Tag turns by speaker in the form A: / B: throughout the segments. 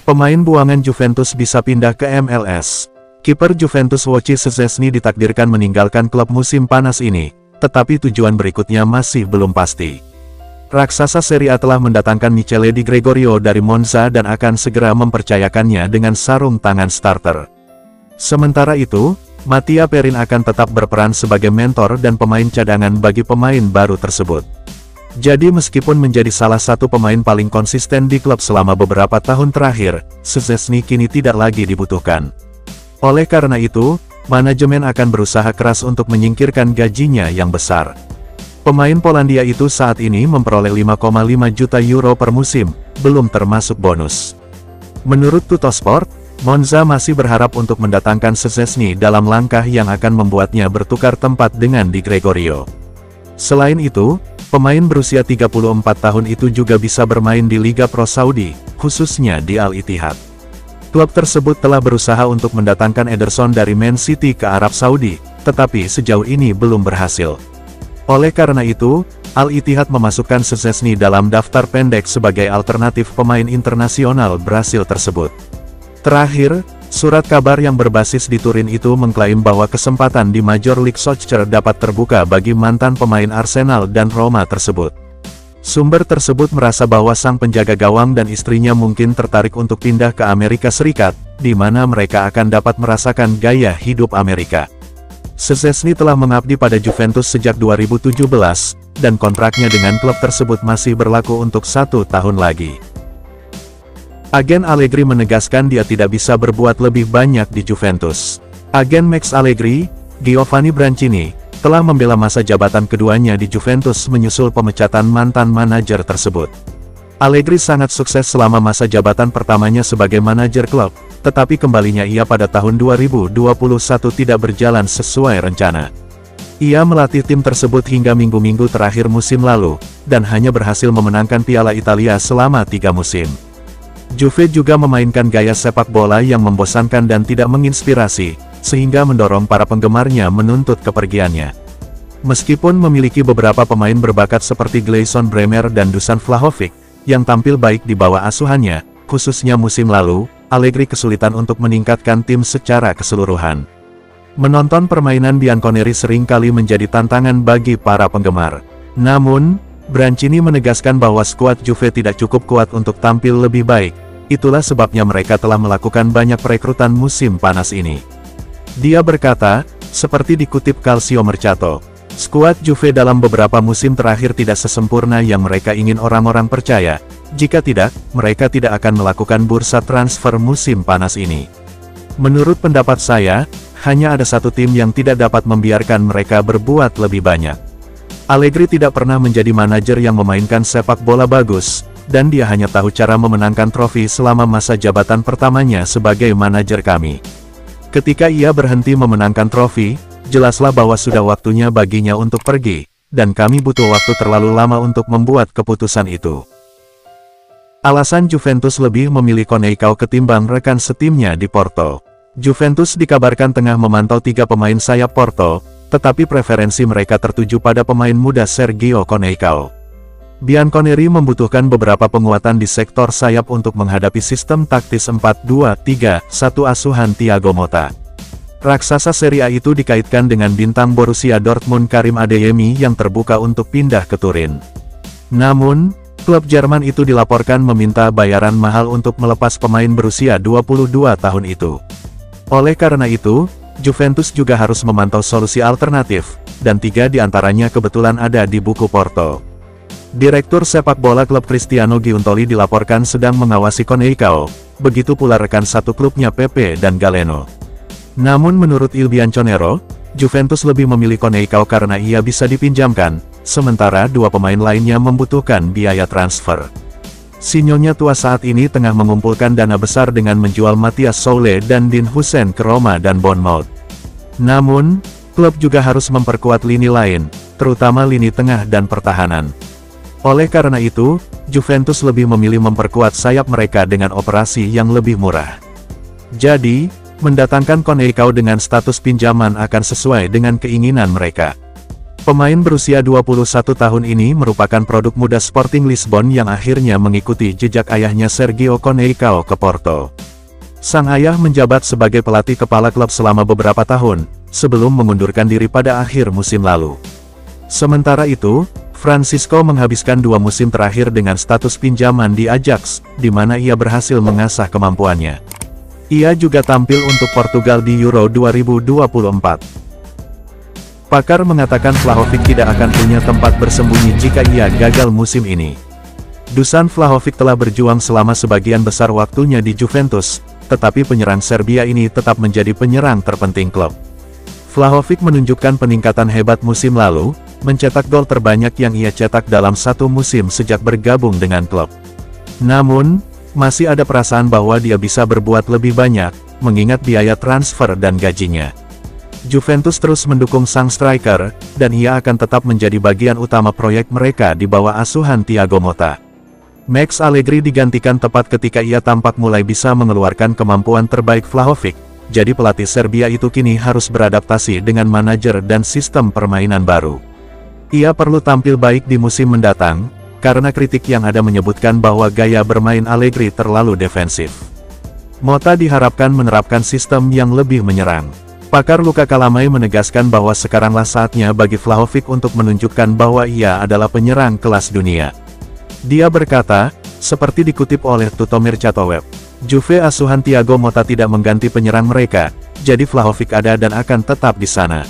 A: Pemain buangan Juventus bisa pindah ke MLS. Kiper Juventus Wojciech Szczęsny ditakdirkan meninggalkan klub musim panas ini, tetapi tujuan berikutnya masih belum pasti. Raksasa Serie A telah mendatangkan Michele Di Gregorio dari Monza dan akan segera mempercayakannya dengan sarung tangan starter. Sementara itu, Mattia Perin akan tetap berperan sebagai mentor dan pemain cadangan bagi pemain baru tersebut. Jadi meskipun menjadi salah satu pemain paling konsisten di klub selama beberapa tahun terakhir, Szczęsny kini tidak lagi dibutuhkan. Oleh karena itu, manajemen akan berusaha keras untuk menyingkirkan gajinya yang besar. Pemain Polandia itu saat ini memperoleh 5,5 juta euro per musim, belum termasuk bonus. Menurut Tuttosport, Monza masih berharap untuk mendatangkan Szczęsny dalam langkah yang akan membuatnya bertukar tempat dengan Di Gregorio. Selain itu, pemain berusia 34 tahun itu juga bisa bermain di Liga Pro Saudi, khususnya di Al Ittihad. Klub tersebut telah berusaha untuk mendatangkan Ederson dari Man City ke Arab Saudi, tetapi sejauh ini belum berhasil. Oleh karena itu, Al Ittihad memasukkan Szczęsny dalam daftar pendek sebagai alternatif pemain internasional Brasil tersebut. Terakhir, surat kabar yang berbasis di Turin itu mengklaim bahwa kesempatan di Major League Soccer dapat terbuka bagi mantan pemain Arsenal dan Roma tersebut. Sumber tersebut merasa bahwa sang penjaga gawang dan istrinya mungkin tertarik untuk pindah ke Amerika Serikat, di mana mereka akan dapat merasakan gaya hidup Amerika. Szczęsny telah mengabdi pada Juventus sejak 2017, dan kontraknya dengan klub tersebut masih berlaku untuk 1 tahun lagi. Agen Allegri menegaskan dia tidak bisa berbuat lebih banyak di Juventus. Agen Max Allegri, Giovanni Brancini, telah membela masa jabatan keduanya di Juventus menyusul pemecatan mantan manajer tersebut. Allegri sangat sukses selama masa jabatan pertamanya sebagai manajer klub, tetapi kembalinya ia pada tahun 2021 tidak berjalan sesuai rencana. Ia melatih tim tersebut hingga minggu-minggu terakhir musim lalu, dan hanya berhasil memenangkan Piala Italia selama 3 musim. Juve juga memainkan gaya sepak bola yang membosankan dan tidak menginspirasi, sehingga mendorong para penggemarnya menuntut kepergiannya. Meskipun memiliki beberapa pemain berbakat seperti Gleison Bremer dan Dusan Vlahovic, yang tampil baik di bawah asuhannya, khususnya musim lalu, Allegri kesulitan untuk meningkatkan tim secara keseluruhan. Menonton permainan Bianconeri seringkali menjadi tantangan bagi para penggemar. Namun, Brancini menegaskan bahwa skuad Juve tidak cukup kuat untuk tampil lebih baik, itulah sebabnya mereka telah melakukan banyak perekrutan musim panas ini. Dia berkata, seperti dikutip Calcio Mercato, skuad Juve dalam beberapa musim terakhir tidak sesempurna yang mereka ingin orang-orang percaya, jika tidak, mereka tidak akan melakukan bursa transfer musim panas ini. Menurut pendapat saya, hanya ada satu tim yang tidak dapat membiarkan mereka berbuat lebih banyak. Allegri tidak pernah menjadi manajer yang memainkan sepak bola bagus, dan dia hanya tahu cara memenangkan trofi selama masa jabatan pertamanya sebagai manajer kami. Ketika ia berhenti memenangkan trofi, jelaslah bahwa sudah waktunya baginya untuk pergi, dan kami butuh waktu terlalu lama untuk membuat keputusan itu. Alasan Juventus lebih memilih Koneikhao ketimbang rekan setimnya di Porto. Juventus dikabarkan tengah memantau 3 pemain sayap Porto, tetapi preferensi mereka tertuju pada pemain muda Sergio Koneikhao. Bianconeri membutuhkan beberapa penguatan di sektor sayap untuk menghadapi sistem taktis 4-2-3-1 asuhan Thiago Motta. Raksasa Serie A itu dikaitkan dengan bintang Borussia Dortmund Karim Adeyemi yang terbuka untuk pindah ke Turin. Namun, klub Jerman itu dilaporkan meminta bayaran mahal untuk melepas pemain berusia 22 tahun itu. Oleh karena itu, Juventus juga harus memantau solusi alternatif, dan 3 diantaranya kebetulan ada di buku Porto. Direktur sepak bola klub Cristiano Giuntoli dilaporkan sedang mengawasi Koneikhao, begitu pula rekan satu klubnya Pepe dan Galeno. Namun menurut Il Bianconero, Juventus lebih memilih Koneikhao karena ia bisa dipinjamkan, sementara 2 pemain lainnya membutuhkan biaya transfer. Sinyonya tua saat ini tengah mengumpulkan dana besar dengan menjual Matthias Soule dan Dean Huijsen ke Roma dan Bournemouth. Namun, klub juga harus memperkuat lini lain, terutama lini tengah dan pertahanan. Oleh karena itu, Juventus lebih memilih memperkuat sayap mereka dengan operasi yang lebih murah. Jadi, mendatangkan Koneikhao dengan status pinjaman akan sesuai dengan keinginan mereka. Pemain berusia 21 tahun ini merupakan produk muda Sporting Lisbon yang akhirnya mengikuti jejak ayahnya Sergio Conceição ke Porto. Sang ayah menjabat sebagai pelatih kepala klub selama beberapa tahun, sebelum mengundurkan diri pada akhir musim lalu. Sementara itu, Francisco menghabiskan 2 musim terakhir dengan status pinjaman di Ajax, di mana ia berhasil mengasah kemampuannya. Ia juga tampil untuk Portugal di Euro 2024. Pakar mengatakan Vlahovic tidak akan punya tempat bersembunyi jika ia gagal musim ini. Dusan Vlahovic telah berjuang selama sebagian besar waktunya di Juventus, tetapi penyerang Serbia ini tetap menjadi penyerang terpenting klub. Vlahovic menunjukkan peningkatan hebat musim lalu, mencetak gol terbanyak yang ia cetak dalam satu musim sejak bergabung dengan klub. Namun, masih ada perasaan bahwa dia bisa berbuat lebih banyak, mengingat biaya transfer dan gajinya. Juventus terus mendukung sang striker, dan ia akan tetap menjadi bagian utama proyek mereka di bawah asuhan Thiago Motta. Max Allegri digantikan tepat ketika ia tampak mulai bisa mengeluarkan kemampuan terbaik Vlahovic, jadi pelatih Serbia itu kini harus beradaptasi dengan manajer dan sistem permainan baru. Ia perlu tampil baik di musim mendatang, karena kritik yang ada menyebutkan bahwa gaya bermain Allegri terlalu defensif. Motta diharapkan menerapkan sistem yang lebih menyerang. Pakar Luka Kalamai menegaskan bahwa sekaranglah saatnya bagi Vlahovic untuk menunjukkan bahwa ia adalah penyerang kelas dunia. Dia berkata, seperti dikutip oleh Tutomir Chatoweb, Juve asuhan Thiago Motta tidak mengganti penyerang mereka, jadi Vlahovic ada dan akan tetap di sana.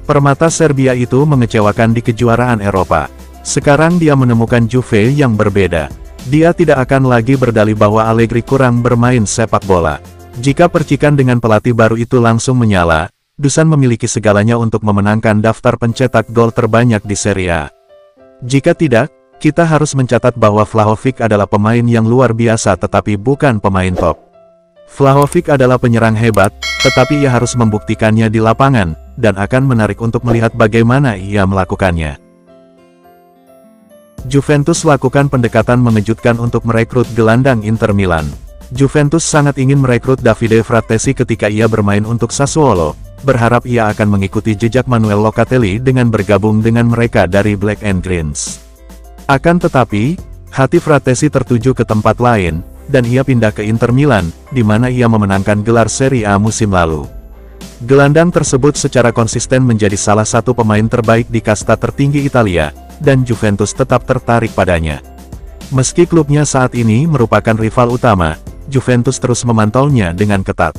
A: Permata Serbia itu mengecewakan di kejuaraan Eropa. Sekarang dia menemukan Juve yang berbeda. Dia tidak akan lagi berdalih bahwa Allegri kurang bermain sepak bola. Jika percikan dengan pelatih baru itu langsung menyala, Dusan memiliki segalanya untuk memenangkan daftar pencetak gol terbanyak di Serie A. Jika tidak, kita harus mencatat bahwa Vlahovic adalah pemain yang luar biasa tetapi bukan pemain top. Vlahovic adalah penyerang hebat, tetapi ia harus membuktikannya di lapangan, dan akan menarik untuk melihat bagaimana ia melakukannya. Juventus lakukan pendekatan mengejutkan untuk merekrut gelandang Inter Milan. Juventus sangat ingin merekrut Davide Frattesi ketika ia bermain untuk Sassuolo, berharap ia akan mengikuti jejak Manuel Locatelli dengan bergabung dengan mereka dari Black and Greens. Akan tetapi, hati Frattesi tertuju ke tempat lain, dan ia pindah ke Inter Milan, di mana ia memenangkan gelar Serie A musim lalu. Gelandang tersebut secara konsisten menjadi salah satu pemain terbaik di kasta tertinggi Italia, dan Juventus tetap tertarik padanya. Meski klubnya saat ini merupakan rival utama, Juventus terus memantaunya dengan ketat.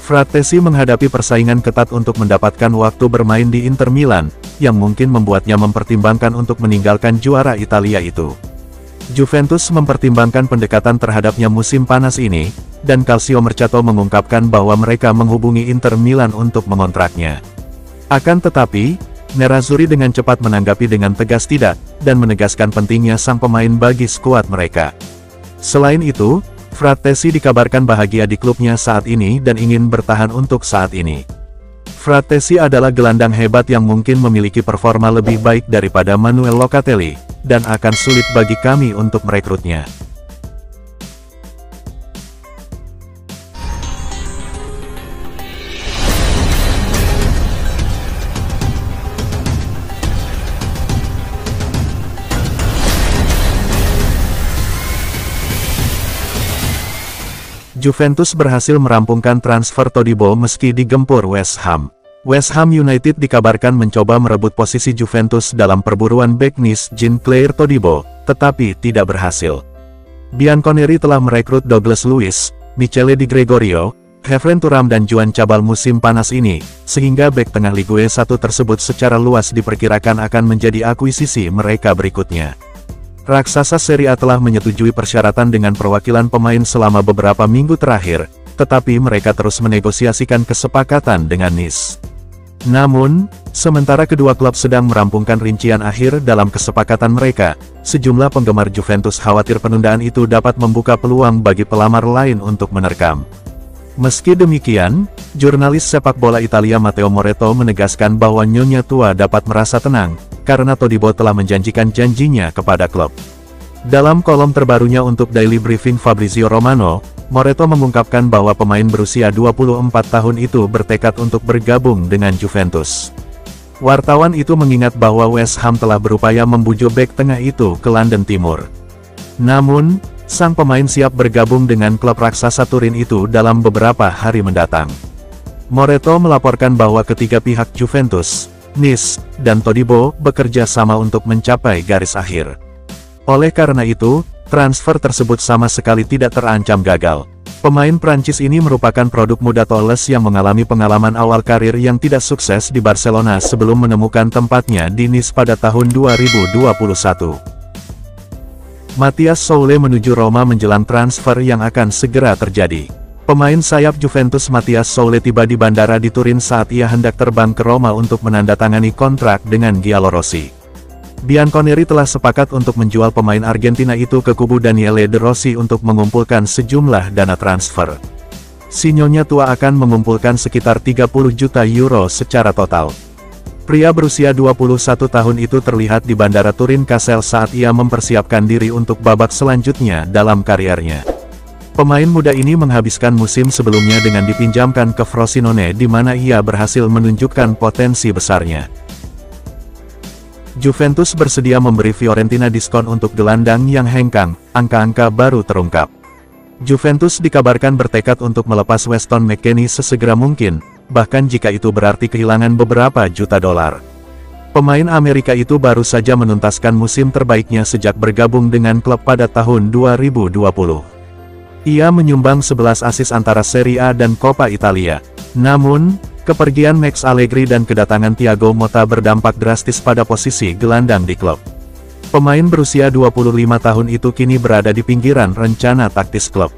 A: Frattesi menghadapi persaingan ketat untuk mendapatkan waktu bermain di Inter Milan, yang mungkin membuatnya mempertimbangkan untuk meninggalkan juara Italia itu. Juventus mempertimbangkan pendekatan terhadapnya musim panas ini, dan Calcio Mercato mengungkapkan bahwa mereka menghubungi Inter Milan untuk mengontraknya. Akan tetapi, Nerazzurri dengan cepat menanggapi dengan tegas tidak, dan menegaskan pentingnya sang pemain bagi skuad mereka. Selain itu, Frattesi dikabarkan bahagia di klubnya saat ini dan ingin bertahan untuk saat ini. Frattesi adalah gelandang hebat yang mungkin memiliki performa lebih baik daripada Manuel Locatelli, dan akan sulit bagi kami untuk merekrutnya. Juventus berhasil merampungkan transfer Todibo meski digempur West Ham. West Ham United dikabarkan mencoba merebut posisi Juventus dalam perburuan bek Nice Jean-Claire Todibo, tetapi tidak berhasil. Bianconeri telah merekrut Douglas Luiz, Michele Di Gregorio, Khéphren Thuram dan Juan Cabal musim panas ini, sehingga bek tengah Ligue 1 tersebut secara luas diperkirakan akan menjadi akuisisi mereka berikutnya. Raksasa Serie A telah menyetujui persyaratan dengan perwakilan pemain selama beberapa minggu terakhir, tetapi mereka terus menegosiasikan kesepakatan dengan Nice. Namun, sementara kedua klub sedang merampungkan rincian akhir dalam kesepakatan mereka, sejumlah penggemar Juventus khawatir penundaan itu dapat membuka peluang bagi pelamar lain untuk menerkam. Meski demikian, jurnalis sepak bola Italia Matteo Moretto menegaskan bahwa Nyonya Tua dapat merasa tenang, karena Todibo telah menjanjikan janjinya kepada klub. Dalam kolom terbarunya untuk Daily Briefing Fabrizio Romano, Moretto mengungkapkan bahwa pemain berusia 24 tahun itu bertekad untuk bergabung dengan Juventus. Wartawan itu mengingat bahwa West Ham telah berupaya membujuk bek tengah itu ke London Timur. Namun, sang pemain siap bergabung dengan klub raksasa Turin itu dalam beberapa hari mendatang. Moreto melaporkan bahwa ketiga pihak Juventus, Nice, dan Todibo bekerja sama untuk mencapai garis akhir. Oleh karena itu, transfer tersebut sama sekali tidak terancam gagal. Pemain Prancis ini merupakan produk muda Toulouse yang mengalami pengalaman awal karir yang tidak sukses di Barcelona sebelum menemukan tempatnya di Nice pada tahun 2021. Matthias Soule menuju Roma menjelang transfer yang akan segera terjadi. Pemain sayap Juventus Matthias Soule tiba di bandara di Turin saat ia hendak terbang ke Roma untuk menandatangani kontrak dengan Giallorossi. Bianconeri telah sepakat untuk menjual pemain Argentina itu ke kubu Daniele De Rossi untuk mengumpulkan sejumlah dana transfer. Si Nyonya tua akan mengumpulkan sekitar 30 juta euro secara total. Pria berusia 21 tahun itu terlihat di Bandara Turin Kassel saat ia mempersiapkan diri untuk babak selanjutnya dalam kariernya. Pemain muda ini menghabiskan musim sebelumnya dengan dipinjamkan ke Frosinone di mana ia berhasil menunjukkan potensi besarnya. Juventus bersedia memberi Fiorentina diskon untuk gelandang yang hengkang, angka-angka baru terungkap. Juventus dikabarkan bertekad untuk melepas Weston McKennie sesegera mungkin, bahkan jika itu berarti kehilangan beberapa juta dolar. Pemain Amerika itu baru saja menuntaskan musim terbaiknya sejak bergabung dengan klub pada tahun 2020. Ia menyumbang 11 assist antara Serie A dan Coppa Italia. Namun, kepergian Max Allegri dan kedatangan Thiago Motta berdampak drastis pada posisi gelandang di klub. Pemain berusia 25 tahun itu kini berada di pinggiran rencana taktis klub.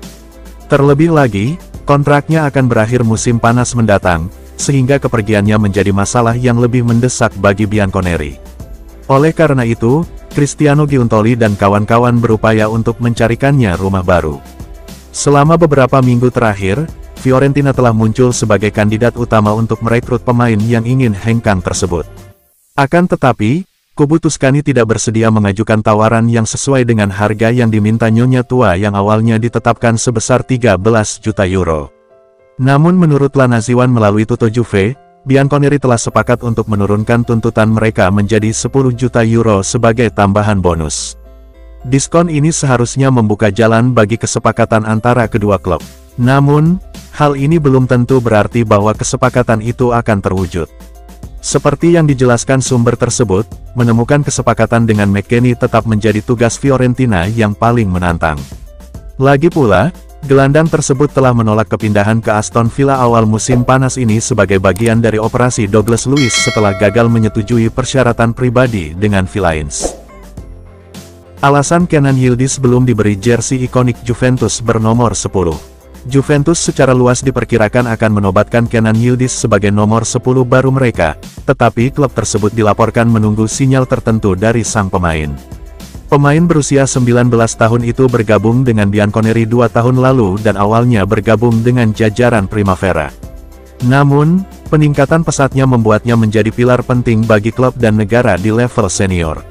A: Terlebih lagi, kontraknya akan berakhir musim panas mendatang, sehingga kepergiannya menjadi masalah yang lebih mendesak bagi Bianconeri. Oleh karena itu, Cristiano Giuntoli dan kawan-kawan berupaya untuk mencarikannya rumah baru. Selama beberapa minggu terakhir, Fiorentina telah muncul sebagai kandidat utama untuk merekrut pemain yang ingin hengkang tersebut. Akan tetapi, kubu Tuscany tidak bersedia mengajukan tawaran yang sesuai dengan harga yang diminta Nyonya tua yang awalnya ditetapkan sebesar 13 juta euro. Namun menurut Lanaziwan melalui Tutto Juve, Bianconeri telah sepakat untuk menurunkan tuntutan mereka menjadi 10 juta euro sebagai tambahan bonus. Diskon ini seharusnya membuka jalan bagi kesepakatan antara kedua klub. Namun, hal ini belum tentu berarti bahwa kesepakatan itu akan terwujud. Seperti yang dijelaskan sumber tersebut, menemukan kesepakatan dengan McKennie tetap menjadi tugas Fiorentina yang paling menantang. Lagi pula, gelandang tersebut telah menolak kepindahan ke Aston Villa awal musim panas ini sebagai bagian dari operasi Douglas Luiz setelah gagal menyetujui persyaratan pribadi dengan Villains. Alasan Kenan Yildiz belum diberi jersey ikonik Juventus bernomor 10. Juventus secara luas diperkirakan akan menobatkan Kenan Yildiz sebagai nomor 10 baru mereka, tetapi klub tersebut dilaporkan menunggu sinyal tertentu dari sang pemain. Pemain berusia 19 tahun itu bergabung dengan Bianconeri 2 tahun lalu dan awalnya bergabung dengan jajaran Primavera. Namun, peningkatan pesatnya membuatnya menjadi pilar penting bagi klub dan negara di level senior.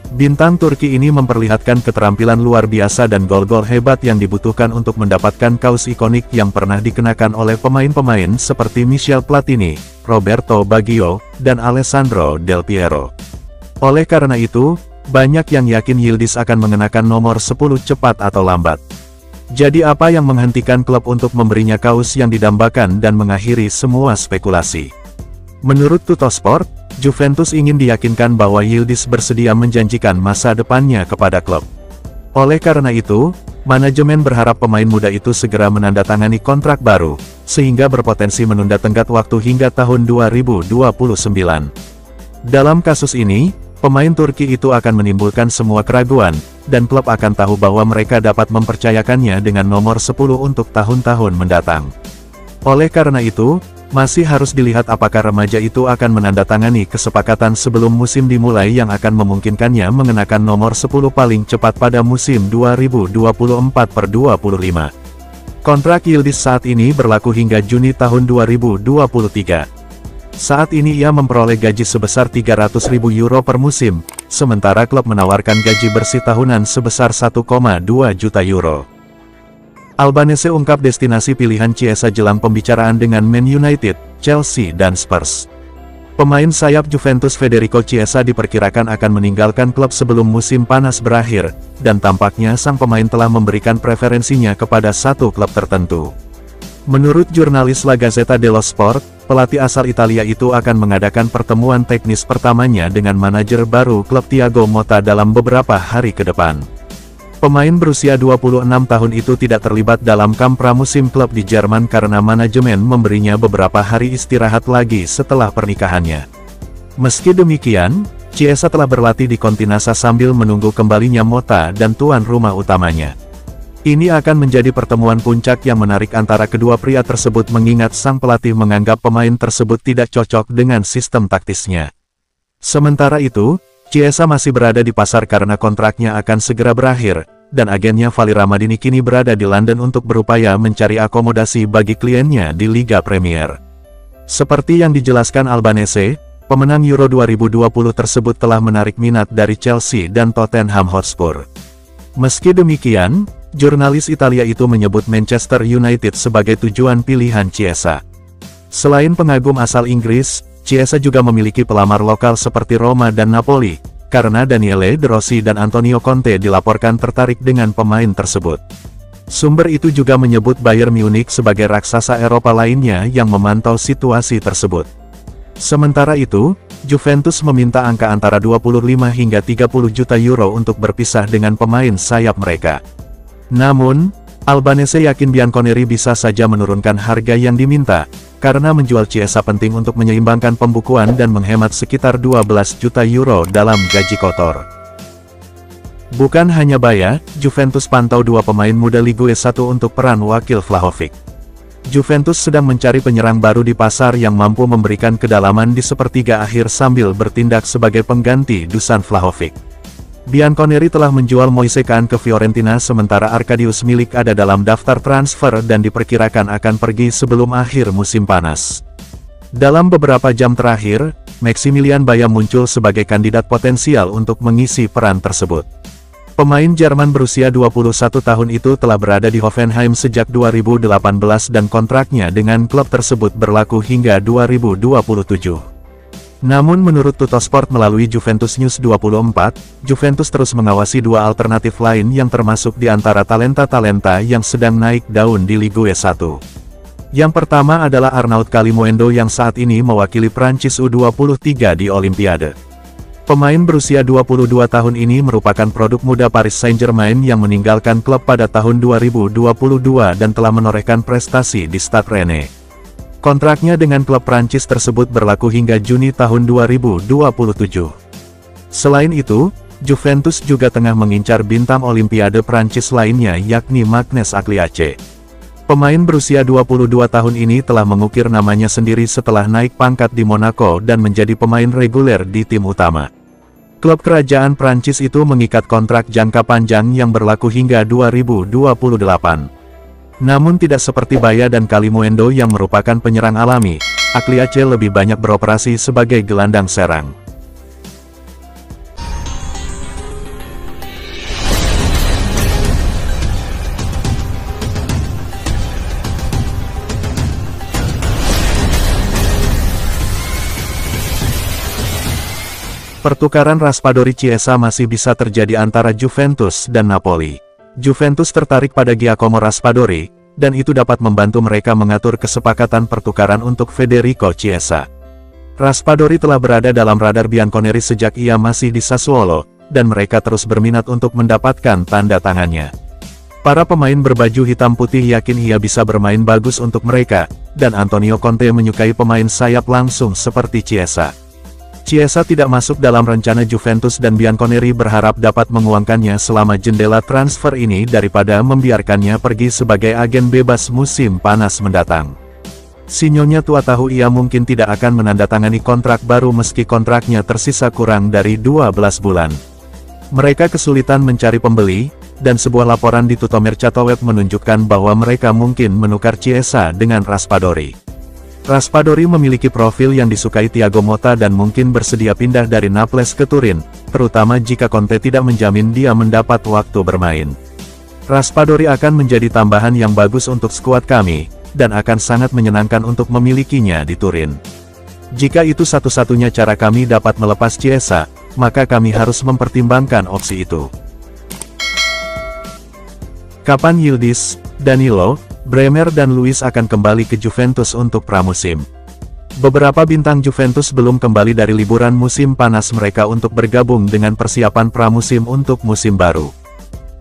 A: Bintang Turki ini memperlihatkan keterampilan luar biasa dan gol-gol hebat yang dibutuhkan untuk mendapatkan kaos ikonik yang pernah dikenakan oleh pemain-pemain seperti Michel Platini, Roberto Baggio, dan Alessandro Del Piero. Oleh karena itu, banyak yang yakin Yildiz akan mengenakan nomor 10 cepat atau lambat. Jadi apa yang menghentikan klub untuk memberinya kaos yang didambakan dan mengakhiri semua spekulasi? Menurut Tuttosport, Juventus ingin diyakinkan bahwa Yildiz bersedia menjanjikan masa depannya kepada klub. Oleh karena itu, manajemen berharap pemain muda itu segera menandatangani kontrak baru, sehingga berpotensi menunda tenggat waktu hingga tahun 2029. Dalam kasus ini, pemain Turki itu akan menimbulkan semua keraguan, dan klub akan tahu bahwa mereka dapat mempercayakannya dengan nomor 10 untuk tahun-tahun mendatang. Oleh karena itu, masih harus dilihat apakah remaja itu akan menandatangani kesepakatan sebelum musim dimulai yang akan memungkinkannya mengenakan nomor 10 paling cepat pada musim 2024-25. Kontrak Yildiz saat ini berlaku hingga Juni tahun 2023. Saat ini ia memperoleh gaji sebesar 300.000 euro per musim, sementara klub menawarkan gaji bersih tahunan sebesar 1,2 juta euro. Albanese ungkap destinasi pilihan Chiesa jelang pembicaraan dengan Man United, Chelsea dan Spurs. Pemain sayap Juventus Federico Chiesa diperkirakan akan meninggalkan klub sebelum musim panas berakhir, dan tampaknya sang pemain telah memberikan preferensinya kepada satu klub tertentu. Menurut jurnalis La Gazzetta dello Sport, pelatih asal Italia itu akan mengadakan pertemuan teknis pertamanya dengan manajer baru klub Thiago Motta dalam beberapa hari ke depan. Pemain berusia 26 tahun itu tidak terlibat dalam kamp pramusim klub di Jerman karena manajemen memberinya beberapa hari istirahat lagi setelah pernikahannya. Meski demikian, Chiesa telah berlatih di Continassa sambil menunggu kembalinya Motta dan tuan rumah utamanya. Ini akan menjadi pertemuan puncak yang menarik antara kedua pria tersebut mengingat sang pelatih menganggap pemain tersebut tidak cocok dengan sistem taktisnya. Sementara itu, Chiesa masih berada di pasar karena kontraknya akan segera berakhir, dan agennya Vali Ramadini kini berada di London untuk berupaya mencari akomodasi bagi kliennya di Liga Premier. Seperti yang dijelaskan Albanese, pemenang Euro 2020 tersebut telah menarik minat dari Chelsea dan Tottenham Hotspur. Meski demikian, jurnalis Italia itu menyebut Manchester United sebagai tujuan pilihan Chiesa. Selain pengagum asal Inggris, Chiesa juga memiliki pelamar lokal seperti Roma dan Napoli, karena Daniele De Rossi dan Antonio Conte dilaporkan tertarik dengan pemain tersebut. Sumber itu juga menyebut Bayern Munich sebagai raksasa Eropa lainnya yang memantau situasi tersebut. Sementara itu, Juventus meminta angka antara 25 hingga 30 juta euro untuk berpisah dengan pemain sayap mereka. Namun, Albanese yakin Bianconeri bisa saja menurunkan harga yang diminta, karena menjual Chiesa penting untuk menyeimbangkan pembukuan dan menghemat sekitar 12 juta euro dalam gaji kotor. Bukan hanya Baja, Juventus pantau dua pemain muda Ligue 1 untuk peran wakil Vlahovic. Juventus sedang mencari penyerang baru di pasar yang mampu memberikan kedalaman di sepertiga akhir sambil bertindak sebagai pengganti Dusan Vlahovic. Bianconeri telah menjual Moise Kean ke Fiorentina sementara Arkadiusz Milik ada dalam daftar transfer dan diperkirakan akan pergi sebelum akhir musim panas. Dalam beberapa jam terakhir, Maximilian Baja muncul sebagai kandidat potensial untuk mengisi peran tersebut. Pemain Jerman berusia 21 tahun itu telah berada di Hoffenheim sejak 2018 dan kontraknya dengan klub tersebut berlaku hingga 2027. Namun menurut Tuttosport melalui Juventus News 24, Juventus terus mengawasi dua alternatif lain yang termasuk di antara talenta-talenta yang sedang naik daun di Ligue 1. Yang pertama adalah Arnaud Kalimuendo yang saat ini mewakili Prancis U23 di Olimpiade. Pemain berusia 22 tahun ini merupakan produk muda Paris Saint-Germain yang meninggalkan klub pada tahun 2022 dan telah menorehkan prestasi di Stade Rennais. Kontraknya dengan klub Prancis tersebut berlaku hingga Juni tahun 2027. Selain itu, Juventus juga tengah mengincar bintang Olimpiade Prancis lainnya yakni Magnus Agliace. Pemain berusia 22 tahun ini telah mengukir namanya sendiri setelah naik pangkat di Monaco dan menjadi pemain reguler di tim utama. Klub kerajaan Prancis itu mengikat kontrak jangka panjang yang berlaku hingga 2028. Namun tidak seperti Baja dan Kalimuendo yang merupakan penyerang alami, Agliace lebih banyak beroperasi sebagai gelandang serang. Pertukaran Raspadori Chiesa masih bisa terjadi antara Juventus dan Napoli. Juventus tertarik pada Giacomo Raspadori, dan itu dapat membantu mereka mengatur kesepakatan pertukaran untuk Federico Chiesa. Raspadori telah berada dalam radar Bianconeri sejak ia masih di Sassuolo, dan mereka terus berminat untuk mendapatkan tanda tangannya. Para pemain berbaju hitam putih yakin ia bisa bermain bagus untuk mereka, dan Antonio Conte menyukai pemain sayap langsung seperti Chiesa. Chiesa tidak masuk dalam rencana Juventus dan Bianconeri berharap dapat menguangkannya selama jendela transfer ini daripada membiarkannya pergi sebagai agen bebas musim panas mendatang. Sinyonya tua tahu ia mungkin tidak akan menandatangani kontrak baru meski kontraknya tersisa kurang dari 12 bulan. Mereka kesulitan mencari pembeli, dan sebuah laporan di Tuttomercato Web menunjukkan bahwa mereka mungkin menukar Chiesa dengan Raspadori. Raspadori memiliki profil yang disukai Thiago Motta dan mungkin bersedia pindah dari Naples ke Turin, terutama jika Conte tidak menjamin dia mendapat waktu bermain. Raspadori akan menjadi tambahan yang bagus untuk skuad kami, dan akan sangat menyenangkan untuk memilikinya di Turin. Jika itu satu-satunya cara kami dapat melepas Chiesa, maka kami harus mempertimbangkan opsi itu. Kapan Yildiz, Danilo, Bremer dan Luis akan kembali ke Juventus untuk pramusim? Beberapa bintang Juventus belum kembali dari liburan musim panas mereka untuk bergabung dengan persiapan pramusim untuk musim baru.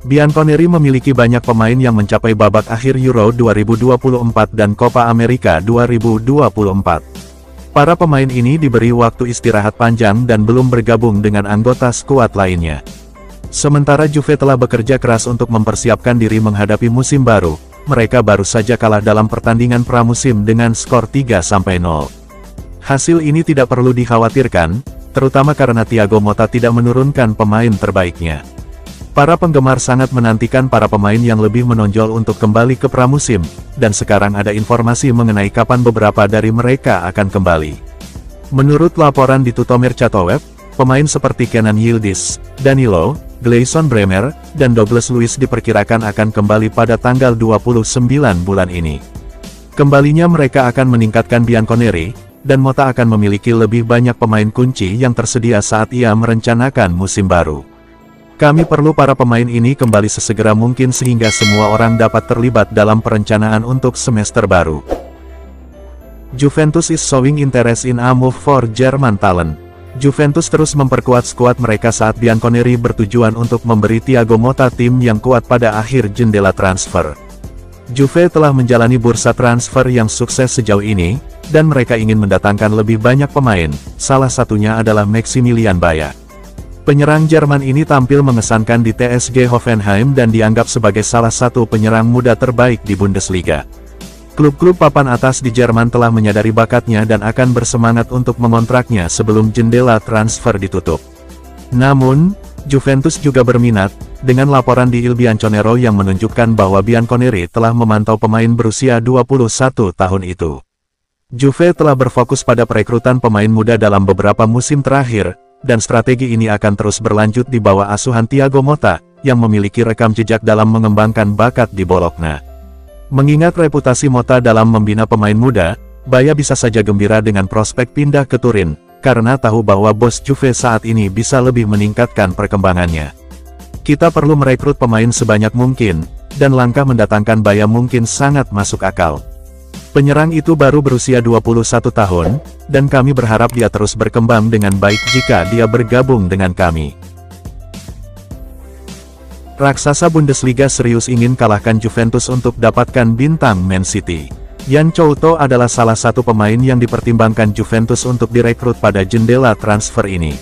A: Bianconeri memiliki banyak pemain yang mencapai babak akhir Euro 2024 dan Copa America 2024. Para pemain ini diberi waktu istirahat panjang dan belum bergabung dengan anggota skuad lainnya. Sementara Juve telah bekerja keras untuk mempersiapkan diri menghadapi musim baru, mereka baru saja kalah dalam pertandingan pramusim dengan skor 3-0. Hasil ini tidak perlu dikhawatirkan, terutama karena Thiago Motta tidak menurunkan pemain terbaiknya. Para penggemar sangat menantikan para pemain yang lebih menonjol untuk kembali ke pramusim, dan sekarang ada informasi mengenai kapan beberapa dari mereka akan kembali. Menurut laporan di Tuttomercato Web, pemain seperti Kenan Yildiz, Danilo, Gleison Bremer, dan Douglas Luiz diperkirakan akan kembali pada tanggal 29 bulan ini. Kembalinya mereka akan meningkatkan Bianconeri, dan Motta akan memiliki lebih banyak pemain kunci yang tersedia saat ia merencanakan musim baru. Kami perlu para pemain ini kembali sesegera mungkin sehingga semua orang dapat terlibat dalam perencanaan untuk semester baru. Juventus is showing interest in a move for German talent. Juventus terus memperkuat skuad mereka saat Bianconeri bertujuan untuk memberi Thiago Motta tim yang kuat pada akhir jendela transfer. Juve telah menjalani bursa transfer yang sukses sejauh ini, dan mereka ingin mendatangkan lebih banyak pemain, salah satunya adalah Maximilian Bayer. Penyerang Jerman ini tampil mengesankan di TSG Hoffenheim dan dianggap sebagai salah satu penyerang muda terbaik di Bundesliga. Klub-klub papan atas di Jerman telah menyadari bakatnya dan akan bersemangat untuk mengontraknya sebelum jendela transfer ditutup. Namun, Juventus juga berminat, dengan laporan di Il Bianconero yang menunjukkan bahwa Bianconeri telah memantau pemain berusia 21 tahun itu. Juve telah berfokus pada perekrutan pemain muda dalam beberapa musim terakhir, dan strategi ini akan terus berlanjut di bawah asuhan Thiago Motta, yang memiliki rekam jejak dalam mengembangkan bakat di Bologna. Mengingat reputasi Motta dalam membina pemain muda, Bayer bisa saja gembira dengan prospek pindah ke Turin, karena tahu bahwa bos Juve saat ini bisa lebih meningkatkan perkembangannya. Kita perlu merekrut pemain sebanyak mungkin, dan langkah mendatangkan Bayer mungkin sangat masuk akal. Penyerang itu baru berusia 21 tahun, dan kami berharap dia terus berkembang dengan baik jika dia bergabung dengan kami. Raksasa Bundesliga serius ingin kalahkan Juventus untuk dapatkan bintang Man City. Yan Couto adalah salah satu pemain yang dipertimbangkan Juventus untuk direkrut pada jendela transfer ini.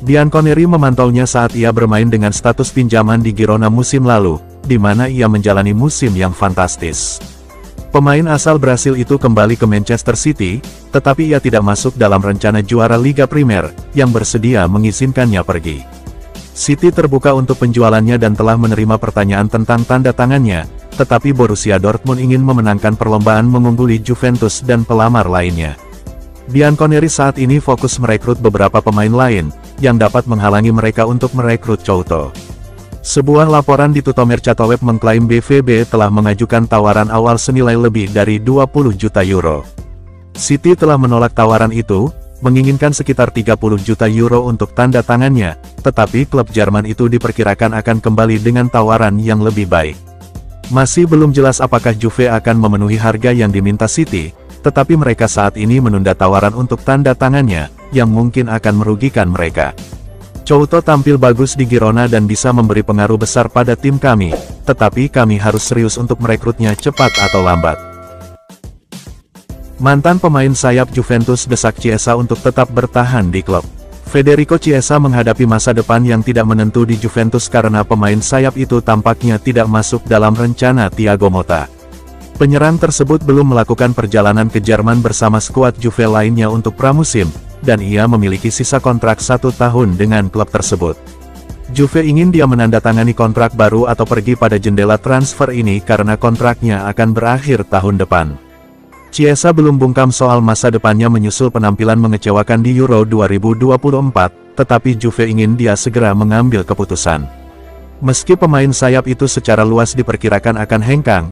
A: Bianconeri memantaunya saat ia bermain dengan status pinjaman di Girona musim lalu, di mana ia menjalani musim yang fantastis. Pemain asal Brasil itu kembali ke Manchester City, tetapi ia tidak masuk dalam rencana juara Liga Primer, yang bersedia mengizinkannya pergi. City terbuka untuk penjualannya dan telah menerima pertanyaan tentang tanda tangannya, tetapi Borussia Dortmund ingin memenangkan perlombaan mengungguli Juventus dan pelamar lainnya. Bianconeri saat ini fokus merekrut beberapa pemain lain, yang dapat menghalangi mereka untuk merekrut Couto. Sebuah laporan di Tuttomercato Web mengklaim BVB telah mengajukan tawaran awal senilai lebih dari 20 juta euro. City telah menolak tawaran itu, menginginkan sekitar 30 juta euro untuk tanda tangannya, tetapi klub Jerman itu diperkirakan akan kembali dengan tawaran yang lebih baik. Masih belum jelas apakah Juve akan memenuhi harga yang diminta City, tetapi mereka saat ini menunda tawaran untuk tanda tangannya, yang mungkin akan merugikan mereka. Couto tampil bagus di Girona dan bisa memberi pengaruh besar pada tim kami, tetapi kami harus serius untuk merekrutnya cepat atau lambat. Mantan pemain sayap Juventus desak Chiesa untuk tetap bertahan di klub. Federico Chiesa menghadapi masa depan yang tidak menentu di Juventus karena pemain sayap itu tampaknya tidak masuk dalam rencana Thiago Motta. Penyerang tersebut belum melakukan perjalanan ke Jerman bersama skuad Juve lainnya untuk pramusim, dan ia memiliki sisa kontrak 1 tahun dengan klub tersebut. Juve ingin dia menandatangani kontrak baru atau pergi pada jendela transfer ini karena kontraknya akan berakhir tahun depan. Chiesa belum bungkam soal masa depannya menyusul penampilan mengecewakan di Euro 2024, tetapi Juve ingin dia segera mengambil keputusan. Meski pemain sayap itu secara luas diperkirakan akan hengkang,